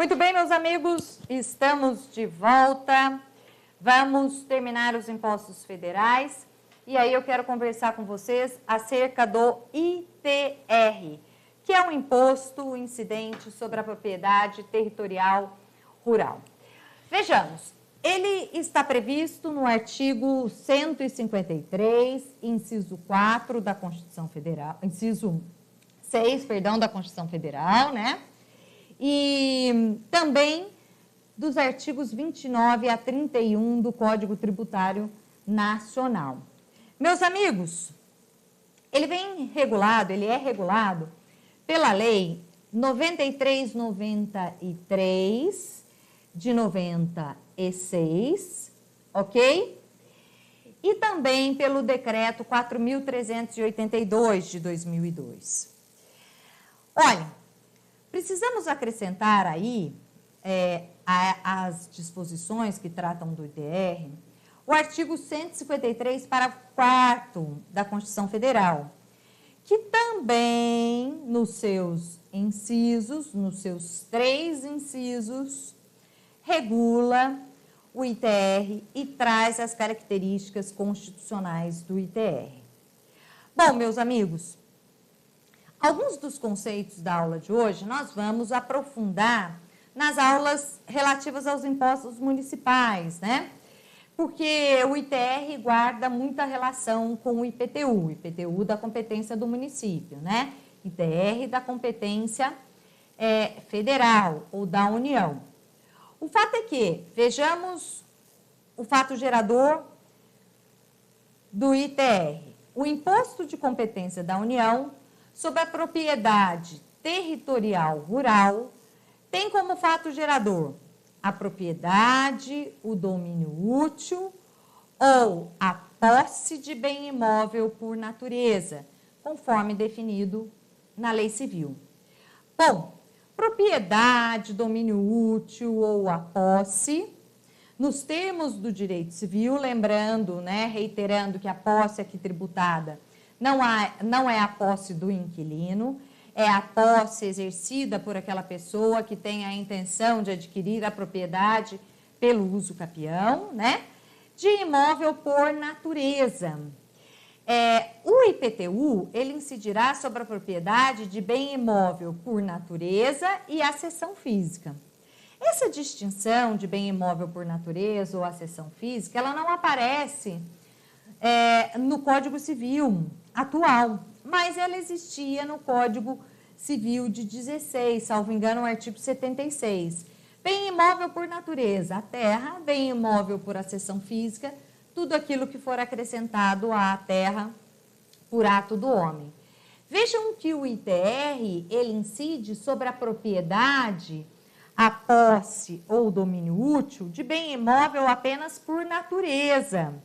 Muito bem, meus amigos, estamos de volta. Vamos terminar os impostos federais. E aí eu quero conversar com vocês acerca do ITR, que é um imposto incidente sobre a propriedade territorial rural. Vejamos, ele está previsto no artigo 153, inciso 4 da Constituição Federal, inciso 6, perdão, da Constituição Federal, né? E também dos artigos 29 a 31 do Código Tributário Nacional. Meus amigos, ele é regulado pela Lei 9393 de 96, ok? E também pelo Decreto 4.382 de 2002. Olha, precisamos acrescentar aí as disposições que tratam do ITR, o artigo 153, parágrafo 4º da Constituição Federal, que também, nos seus incisos, nos seus 3 incisos, regula o ITR e traz as características constitucionais do ITR. Bom, meus amigos, alguns dos conceitos da aula de hoje nós vamos aprofundar nas aulas relativas aos impostos municipais, né? Porque o ITR guarda muita relação com o IPTU, IPTU da competência do município, né? ITR da competência federal ou da União. O fato é que, vejamos o fato gerador do ITR. O imposto de competência da União sobre a propriedade territorial rural tem como fato gerador a propriedade, o domínio útil ou a posse de bem imóvel por natureza, conforme definido na Lei Civil. Bom, propriedade, domínio útil ou a posse, nos termos do direito civil, lembrando, né, reiterando que a posse aqui tributada não é a posse do inquilino, é a posse exercida por aquela pessoa que tem a intenção de adquirir a propriedade pelo uso capião, né? De imóvel por natureza. O IPTU, ele incidirá sobre a propriedade de bem imóvel por natureza e acessão física. Essa distinção de bem imóvel por natureza ou acessão física, ela não aparece no Código Civil atual, mas ela existia no Código Civil de 16, salvo engano, o artigo 76. Bem imóvel por natureza, a terra, bem imóvel por acessão física, tudo aquilo que for acrescentado à terra por ato do homem. Vejam que o ITR, ele incide sobre a propriedade, a posse ou domínio útil de bem imóvel apenas por natureza.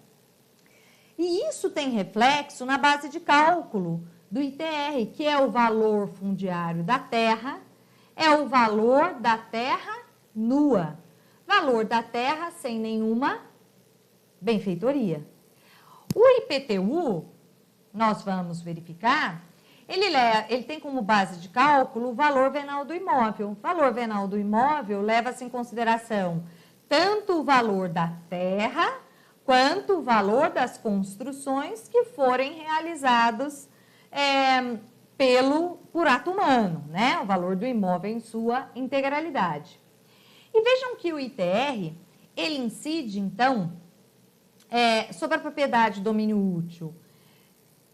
E isso tem reflexo na base de cálculo do ITR, que é o valor fundiário da terra, é o valor da terra nua, valor da terra sem nenhuma benfeitoria. O IPTU, nós vamos verificar, ele tem como base de cálculo o valor venal do imóvel. O valor venal do imóvel leva-se em consideração tanto o valor da terra, quanto o valor das construções que forem realizados por ato humano, né? O valor do imóvel em sua integralidade. E vejam que o ITR, ele incide, então, sobre a propriedade domínio útil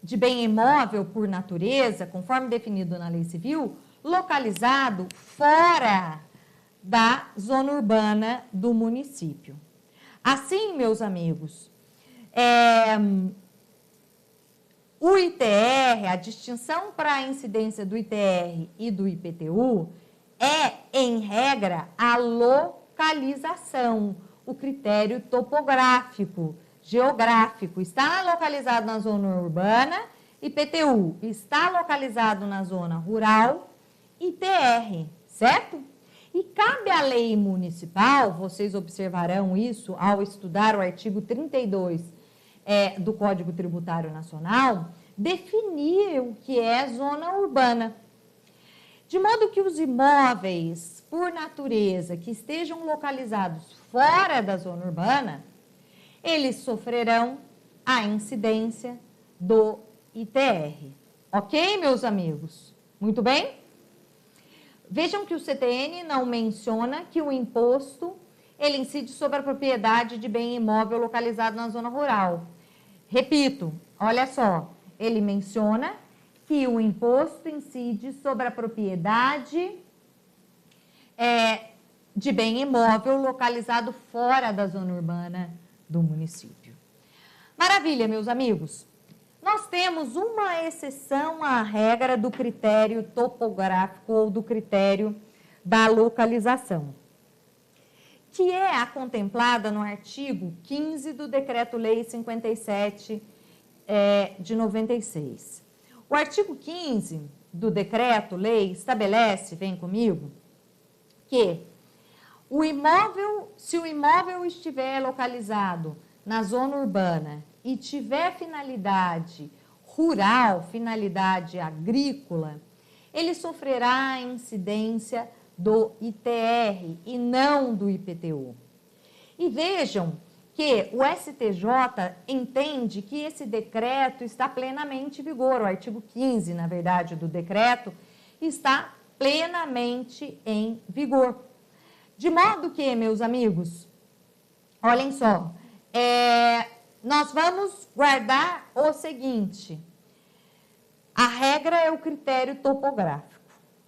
de bem imóvel por natureza, conforme definido na Lei Civil, localizado fora da zona urbana do município. Assim, meus amigos, o ITR, a distinção para a incidência do ITR e do IPTU em regra, a localização, o critério topográfico, geográfico. Está localizado na zona urbana, IPTU. Está localizado na zona rural, ITR, certo? E cabe à lei municipal, vocês observarão isso ao estudar o artigo 32 do Código Tributário Nacional, definir o que é zona urbana. De modo que os imóveis, por natureza, que estejam localizados fora da zona urbana, eles sofrerão a incidência do ITR. Ok, meus amigos? Muito bem? Vejam que o CTN não menciona que o imposto ele incide sobre a propriedade de bem imóvel localizado na zona rural. Repito, olha só, ele menciona que o imposto incide sobre a propriedade de bem imóvel localizado fora da zona urbana do município. Maravilha, meus amigos. Nós temos uma exceção à regra do critério topográfico ou do critério da localização, que é a contemplada no artigo 15 do Decreto-Lei 57 de 96. O artigo 15 do Decreto-Lei estabelece, vem comigo, que se o imóvel estiver localizado na zona urbana e tiver finalidade rural, finalidade agrícola, ele sofrerá a incidência do ITR e não do IPTU. E vejam que o STJ entende que esse decreto está plenamente em vigor, o artigo 15, na verdade, do decreto, está plenamente em vigor. De modo que, meus amigos, olhem só, nós vamos guardar o seguinte: a regra é o critério topográfico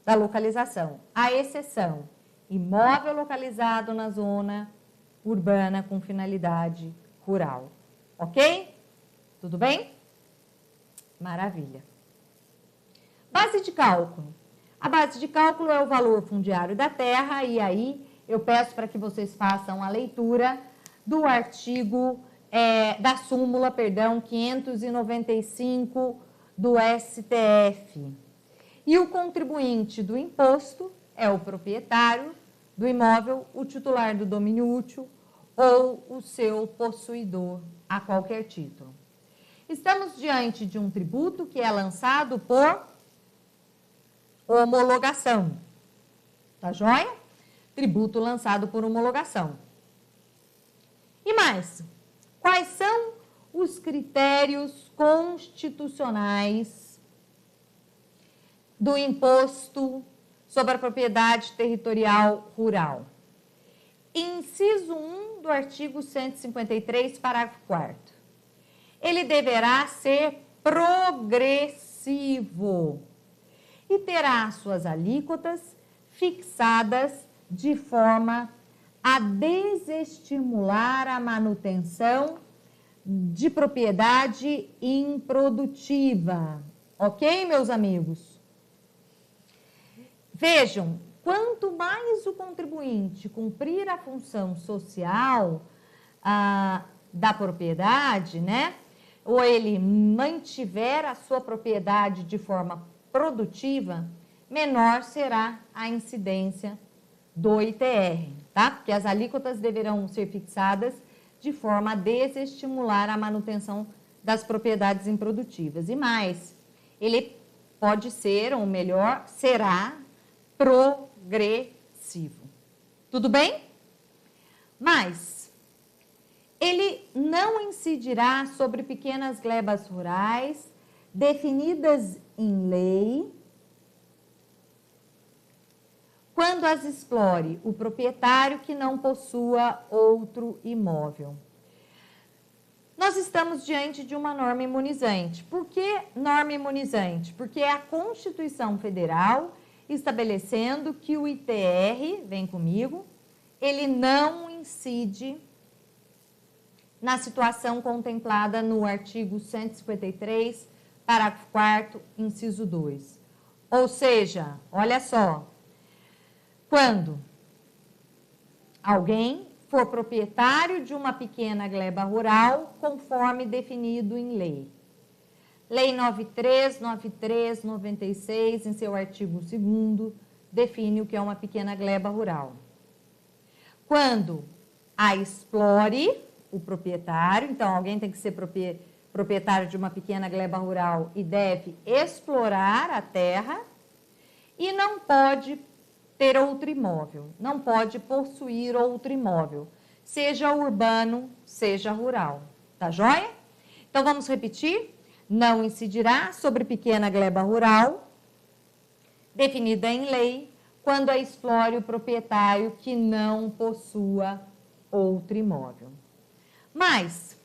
da localização. A exceção, imóvel localizado na zona urbana com finalidade rural. Ok? Tudo bem? Maravilha. Base de cálculo. A base de cálculo é o valor fundiário da terra, e aí eu peço para que vocês façam a leitura do artigo, da súmula, 595 do STF. E o contribuinte do imposto é o proprietário do imóvel, o titular do domínio útil ou o seu possuidor a qualquer título. Estamos diante de um tributo que é lançado por homologação. Tá joia? Tributo lançado por homologação. E mais, quais são os critérios constitucionais do imposto sobre a propriedade territorial rural? Inciso 1 do artigo 153, parágrafo 4º. Ele deverá ser progressivo e terá suas alíquotas fixadas de forma a desestimular a manutenção de propriedade improdutiva. Ok, meus amigos? Vejam, quanto mais o contribuinte cumprir a função social da propriedade, né? Ou ele mantiver a sua propriedade de forma produtiva, menor será a incidência do ITR, tá? Porque as alíquotas deverão ser fixadas de forma a desestimular a manutenção das propriedades improdutivas. E mais, ele pode ser, ou melhor, será progressivo. Tudo bem? Mas ele não incidirá sobre pequenas glebas rurais definidas em lei quando as explore o proprietário que não possua outro imóvel. Nós estamos diante de uma norma imunizante. Por que norma imunizante? Porque é a Constituição Federal estabelecendo que o ITR, vem comigo, ele não incide na situação contemplada no artigo 153, parágrafo 4º, inciso 2. Ou seja, olha só, quando alguém for proprietário de uma pequena gleba rural, conforme definido em lei. Lei 93/96, em seu artigo 2º, define o que é uma pequena gleba rural. Quando a explore o proprietário, então alguém tem que ser proprietário de uma pequena gleba rural e deve explorar a terra, e não pode ter outro imóvel, não pode possuir outro imóvel, seja urbano, seja rural. Tá joia? Então, vamos repetir. Não incidirá sobre pequena gleba rural, definida em lei, quando a explore o proprietário que não possua outro imóvel. Mas,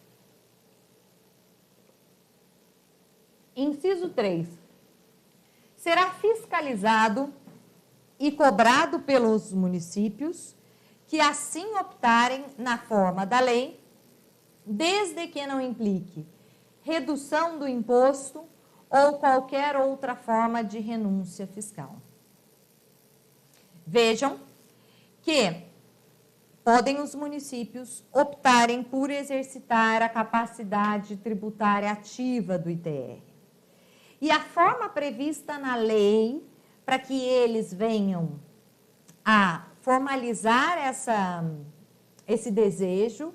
inciso 3, será fiscalizado e cobrado pelos municípios que assim optarem na forma da lei, desde que não implique redução do imposto ou qualquer outra forma de renúncia fiscal. Vejam que podem os municípios optarem por exercitar a capacidade tributária ativa do ITR. E a forma prevista na lei para que eles venham a formalizar esse desejo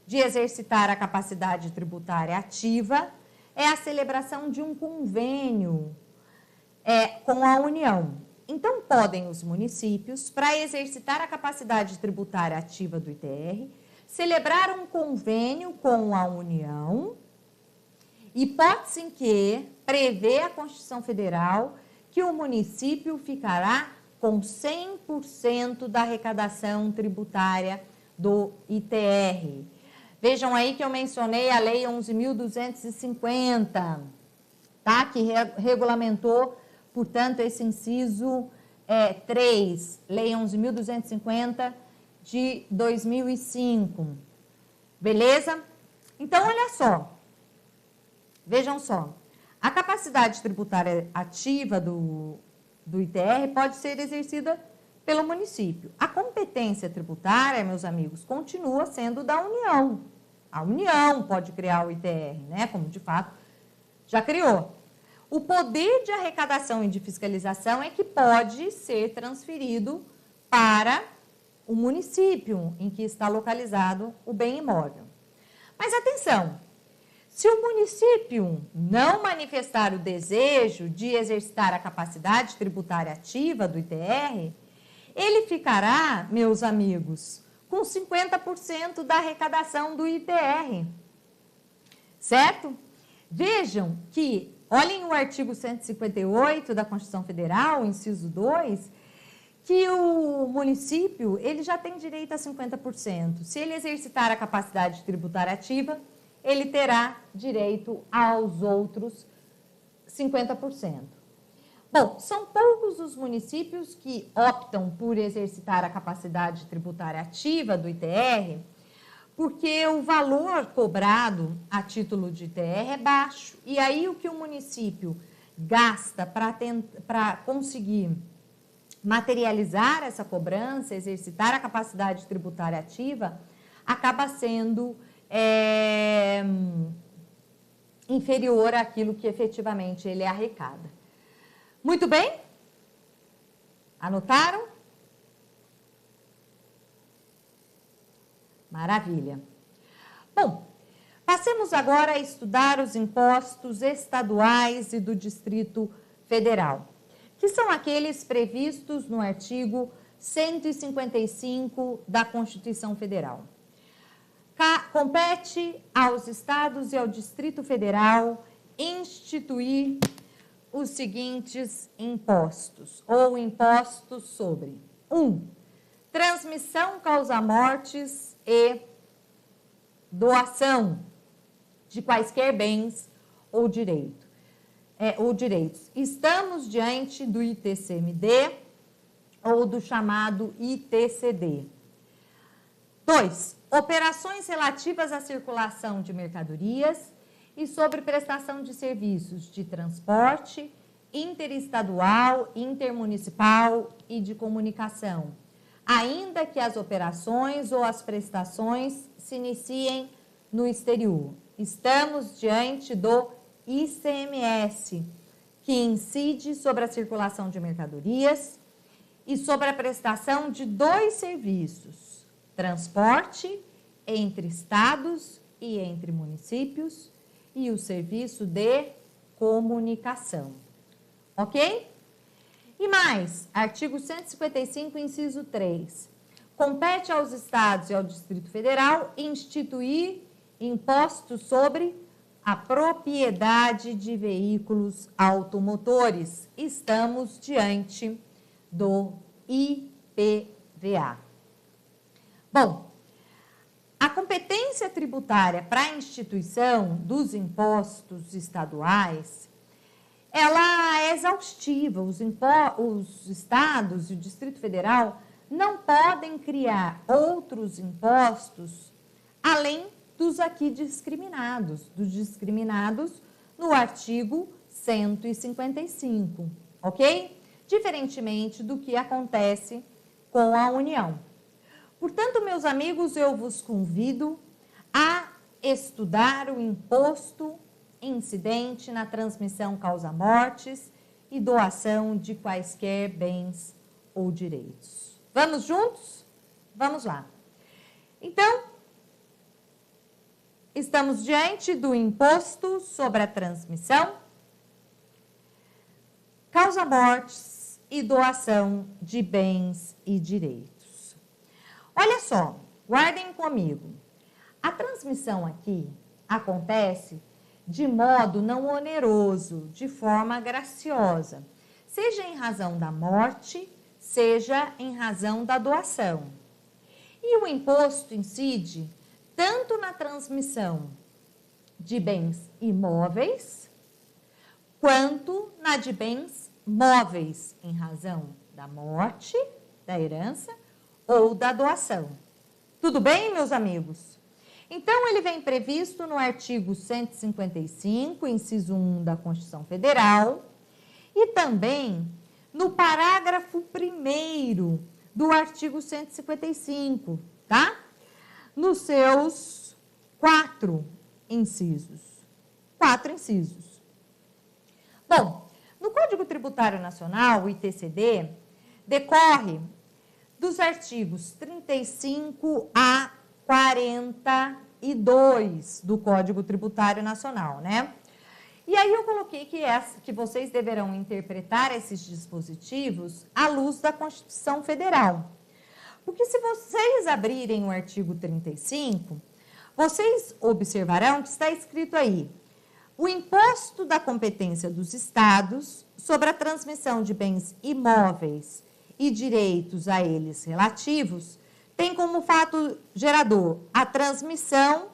de exercitar a capacidade tributária ativa é a celebração de um convênio com a União. Então, podem os municípios, para exercitar a capacidade tributária ativa do ITR, celebrar um convênio com a União, hipótese em que prevê a Constituição Federal que o município ficará com 100% da arrecadação tributária do ITR. Vejam aí que eu mencionei a Lei 11.250, tá? Que regulamentou, portanto, esse inciso 3, Lei 11.250 de 2005. Beleza? Então, olha só. Vejam só. A capacidade tributária ativa do ITR pode ser exercida pelo município. A competência tributária, meus amigos, continua sendo da União. A União pode criar o ITR, né? Como de fato já criou. O poder de arrecadação e de fiscalização é que pode ser transferido para o município em que está localizado o bem imóvel. Mas atenção, se o município não manifestar o desejo de exercitar a capacidade tributária ativa do ITR, ele ficará, meus amigos, com 50% da arrecadação do ITR. Certo? Vejam que, olhem o artigo 158 da Constituição Federal, inciso 2, que o município ele já tem direito a 50%. Se ele exercitar a capacidade tributária ativa, ele terá direito aos outros 50%. Bom, são poucos os municípios que optam por exercitar a capacidade tributária ativa do ITR, porque o valor cobrado a título de ITR é baixo. E aí o que o município gasta para conseguir materializar essa cobrança, exercitar a capacidade tributária ativa, acaba sendo inferior àquilo que efetivamente ele arrecada. Muito bem? Anotaram? Maravilha. Bom, passemos agora a estudar os impostos estaduais e do Distrito Federal, que são aqueles previstos no artigo 155 da Constituição Federal. Compete aos estados e ao Distrito Federal instituir os seguintes impostos, ou impostos sobre: 1. Transmissão causa-mortes e doação de quaisquer bens ou direitos. Estamos diante do ITCMD ou do chamado ITCD. 2. Operações relativas à circulação de mercadorias e sobre prestação de serviços de transporte interestadual, intermunicipal e de comunicação, ainda que as operações ou as prestações se iniciem no exterior. Estamos diante do ICMS, que incide sobre a circulação de mercadorias e sobre a prestação de dois serviços: transporte entre estados e entre municípios e o serviço de comunicação. Ok? E mais, artigo 155, inciso 3. Compete aos estados e ao Distrito Federal instituir impostos sobre a propriedade de veículos automotores. Estamos diante do IPVA. Bom, a competência tributária para a instituição dos impostos estaduais, ela é exaustiva. Os estados e o Distrito Federal não podem criar outros impostos além dos aqui discriminados, no artigo 155, ok? Diferentemente do que acontece com a União. Portanto, meus amigos, eu vos convido a estudar o imposto incidente na transmissão causa-mortes e doação de quaisquer bens ou direitos. Vamos juntos? Vamos lá. Então, estamos diante do imposto sobre a transmissão, causa-mortes e doação de bens e direitos. Olha só, guardem comigo. A transmissão aqui acontece de modo não oneroso, de forma graciosa, seja em razão da morte, seja em razão da doação. E o imposto incide tanto na transmissão de bens imóveis, quanto na de bens móveis, em razão da morte, da herança ou da doação. Tudo bem, meus amigos? Então, ele vem previsto no artigo 155, inciso 1 da Constituição Federal, e também no parágrafo 1º do artigo 155, tá? Nos seus 4 incisos. Bom, no Código Tributário Nacional, o ITCD, decorre dos artigos 35 a 42 do Código Tributário Nacional, né? E aí eu coloquei que vocês deverão interpretar esses dispositivos à luz da Constituição Federal. Porque se vocês abrirem o artigo 35, vocês observarão que está escrito aí: o imposto da competência dos estados sobre a transmissão de bens imóveis e direitos a eles relativos tem como fato gerador a transmissão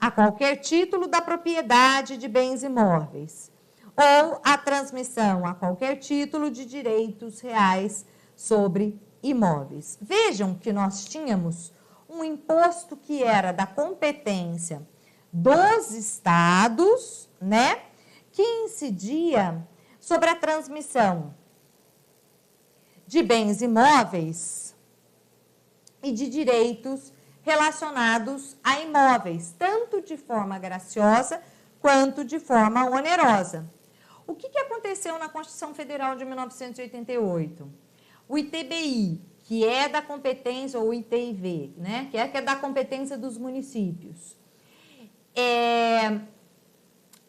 a qualquer título da propriedade de bens imóveis ou a transmissão a qualquer título de direitos reais sobre imóveis. Vejam que nós tínhamos um imposto que era da competência dos estados, né, que incidia sobre a transmissão de bens imóveis e de direitos relacionados a imóveis, tanto de forma graciosa quanto de forma onerosa. O que aconteceu na Constituição Federal de 1988? O ITBI, que é da competência, ou ITIV, né, que é da competência dos municípios,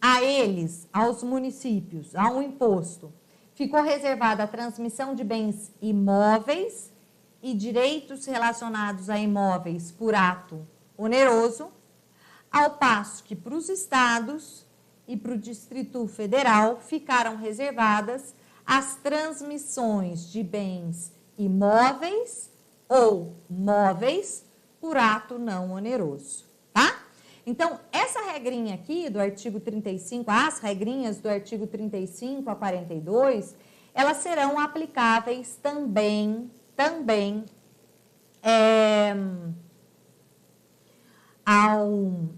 a eles, aos municípios, a um imposto, ficou reservada a transmissão de bens imóveis e direitos relacionados a imóveis por ato oneroso, ao passo que para os estados e para o Distrito Federal ficaram reservadas as transmissões de bens imóveis ou móveis por ato não oneroso, tá? Então, essa regrinha aqui do artigo 35, as regrinhas do artigo 35 a 42, elas serão aplicáveis também ao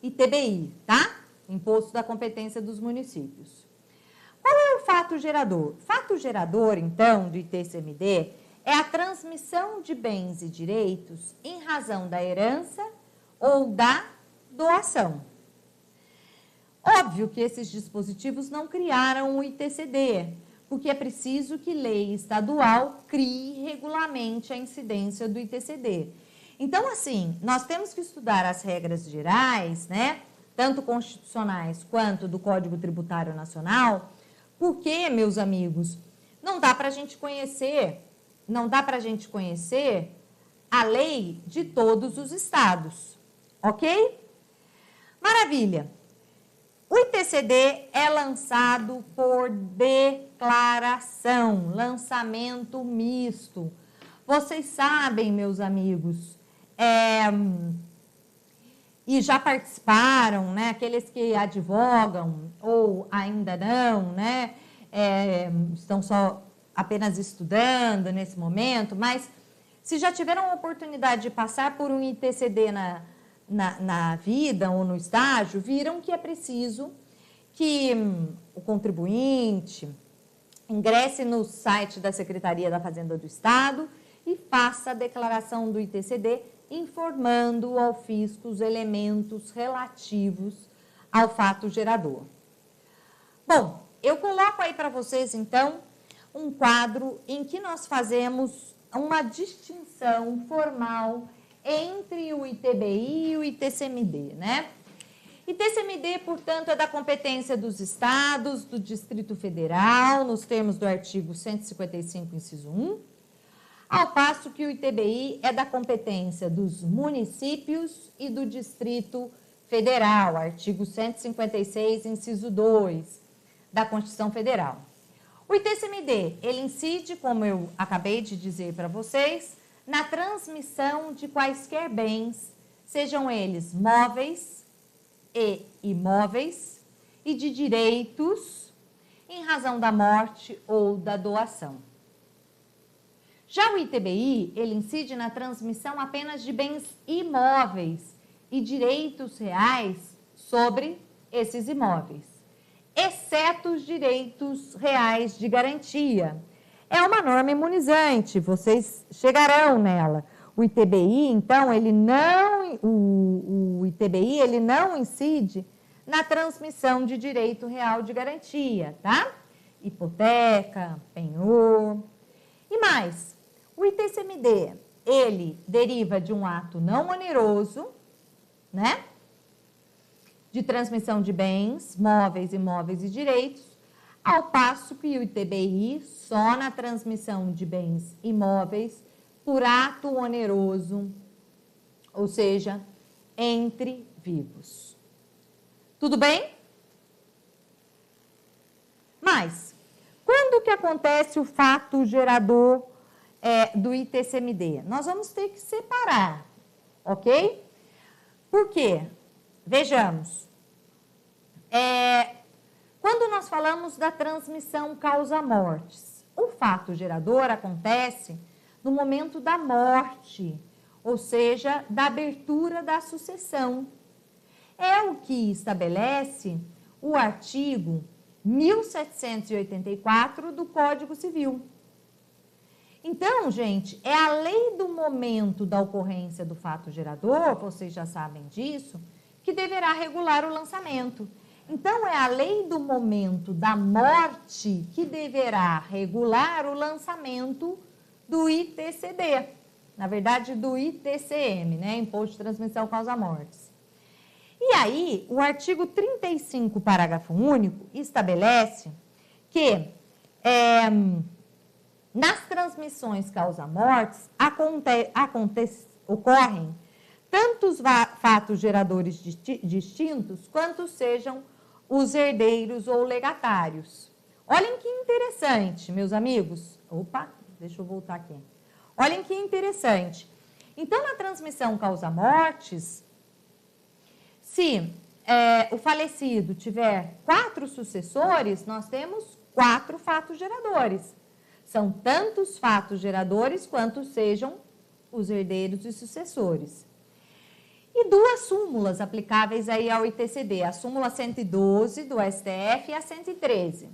ITBI, tá? Imposto da Competência dos Municípios. Qual é o fato gerador? Fato gerador, então, do ITCMD é a transmissão de bens e direitos em razão da herança ou da doação. Óbvio que esses dispositivos não criaram o ITCD, porque é preciso que lei estadual crie e regulamente a incidência do ITCD. Então, assim, nós temos que estudar as regras gerais, né, tanto constitucionais quanto do Código Tributário Nacional, porque, meus amigos, não dá para a gente conhecer, a lei de todos os estados, ok? Maravilha. O ITCD é lançado por declaração, lançamento misto. Vocês sabem, meus amigos, e já participaram, né? Aqueles que advogam ou ainda não, né? Estão só apenas estudando nesse momento, mas se já tiveram a oportunidade de passar por um ITCD na vida ou no estágio, viram que é preciso que o contribuinte ingresse no site da Secretaria da Fazenda do Estado e faça a declaração do ITCD, informando ao fisco os elementos relativos ao fato gerador. Bom, eu coloco aí para vocês, então, um quadro em que nós fazemos uma distinção formal entre o ITBI e o ITCMD, né? ITCMD, portanto, é da competência dos estados, do Distrito Federal, nos termos do artigo 155, inciso 1, ao passo que o ITBI é da competência dos municípios e do Distrito Federal, artigo 156, inciso 2, da Constituição Federal. O ITCMD, ele incide, como eu acabei de dizer para vocês, na transmissão de quaisquer bens, sejam eles móveis e imóveis, e de direitos em razão da morte ou da doação. Já o ITBI, ele incide na transmissão apenas de bens imóveis e direitos reais sobre esses imóveis, exceto os direitos reais de garantia. É uma norma imunizante, vocês chegarão nela. O ITBI, então, o ITBI, ele não incide na transmissão de direito real de garantia, tá? Hipoteca, penhor. E mais, o ITCMD, ele deriva de um ato não oneroso, né? De transmissão de bens, móveis, imóveis e direitos, ao passo que o ITBI só na transmissão de bens imóveis por ato oneroso, ou seja, entre vivos. Tudo bem? Mas, quando que acontece o fato gerador do ITCMD? Nós vamos ter que separar, ok? Por quê? Vejamos. Quando nós falamos da transmissão causa-mortes, o fato gerador acontece no momento da morte, ou seja, da abertura da sucessão. É o que estabelece o artigo 1784 do Código Civil. Então, gente, é a lei do momento da ocorrência do fato gerador, vocês já sabem disso, que deverá regular o lançamento. Então, é a lei do momento da morte que deverá regular o lançamento do ITCD, na verdade, do ITCM, né? Imposto de Transmissão Causa-Mortes. E aí, o artigo 35, parágrafo único, estabelece que nas transmissões causa-mortes ocorrem tantos fatos geradores distintos quanto sejam os herdeiros ou legatários. Olhem que interessante, meus amigos. Opa, deixa eu voltar aqui. Olhem que interessante. Então, na transmissão causa-mortes, se o falecido tiver 4 sucessores, nós temos 4 fatos geradores. São tantos fatos geradores quanto sejam os herdeiros e sucessores. E 2 súmulas aplicáveis aí ao ITCD, a súmula 112 do STF e a 113.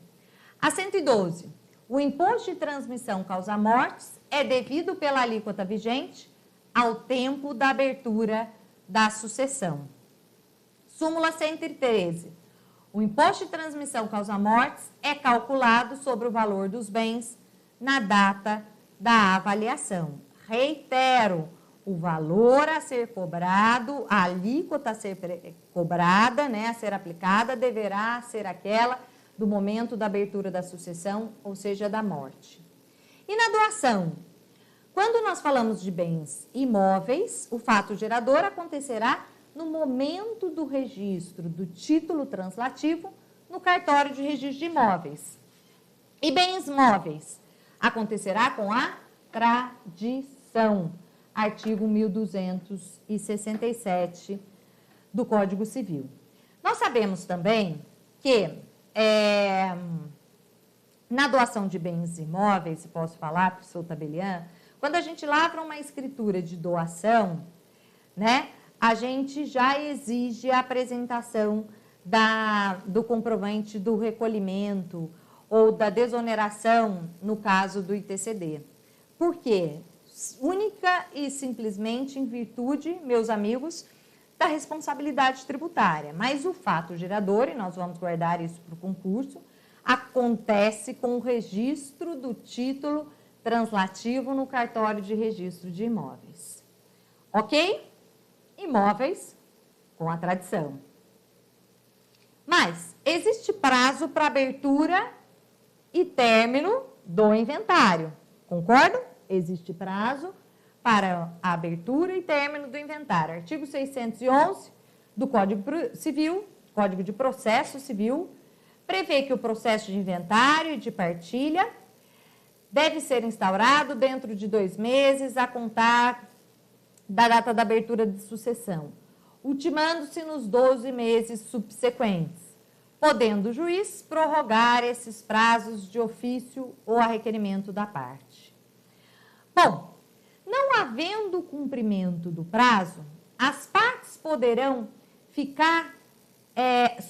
A 112, o imposto de transmissão causa-mortes é devido pela alíquota vigente ao tempo da abertura da sucessão. Súmula 113, o imposto de transmissão causa-mortes é calculado sobre o valor dos bens na data da avaliação. Reitero, o valor a ser cobrado, a alíquota a ser cobrada, né, a ser aplicada, deverá ser aquela do momento da abertura da sucessão, ou seja, da morte. E na doação? Quando nós falamos de bens imóveis, o fato gerador acontecerá no momento do registro do título translativo no cartório de registro de imóveis. E bens móveis acontecerá com a tradição, artigo 1267 do Código Civil. Nós sabemos também que na doação de bens imóveis, se posso falar, professor Tabelian, quando a gente lavra uma escritura de doação, né, a gente já exige a apresentação do comprovante do recolhimento ou da desoneração, no caso do ITCD. Por quê? Única e simplesmente em virtude, meus amigos, da responsabilidade tributária. Mas o fato gerador, e nós vamos guardar isso para o concurso, acontece com o registro do título translativo no cartório de registro de imóveis. Ok? Imóveis com a tradição. Mas existe prazo para abertura e término do inventário. Concordam? Existe prazo para a abertura e término do inventário. Artigo 611 do Código Civil, Código de Processo Civil, prevê que o processo de inventário e de partilha deve ser instaurado dentro de 2 meses a contar da data da abertura de sucessão, ultimando-se nos 12 meses subsequentes, podendo o juiz prorrogar esses prazos de ofício ou a requerimento da parte. Bom, não havendo cumprimento do prazo, as partes poderão ficar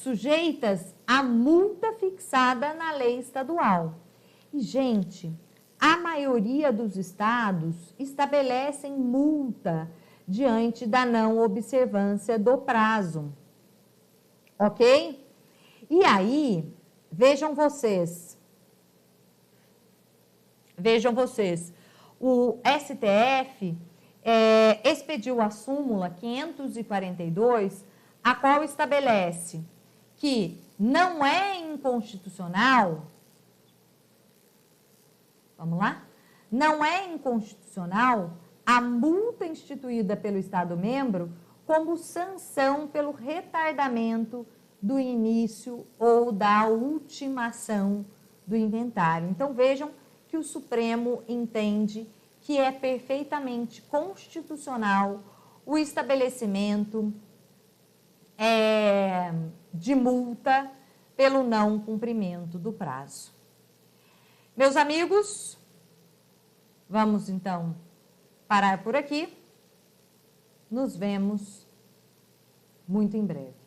sujeitas à multa fixada na lei estadual. E, gente, a maioria dos estados estabelecem multa diante da não observância do prazo. Ok? E aí, vejam vocês, o STF expediu a súmula 542, a qual estabelece que não é inconstitucional, vamos lá? Não é inconstitucional a multa instituída pelo Estado-membro como sanção pelo retardamento do início ou da ultimação do inventário. Então, vejam que o Supremo entende que é perfeitamente constitucional o estabelecimento de multa pelo não cumprimento do prazo. Meus amigos, vamos então parar por aqui. Nos vemos muito em breve.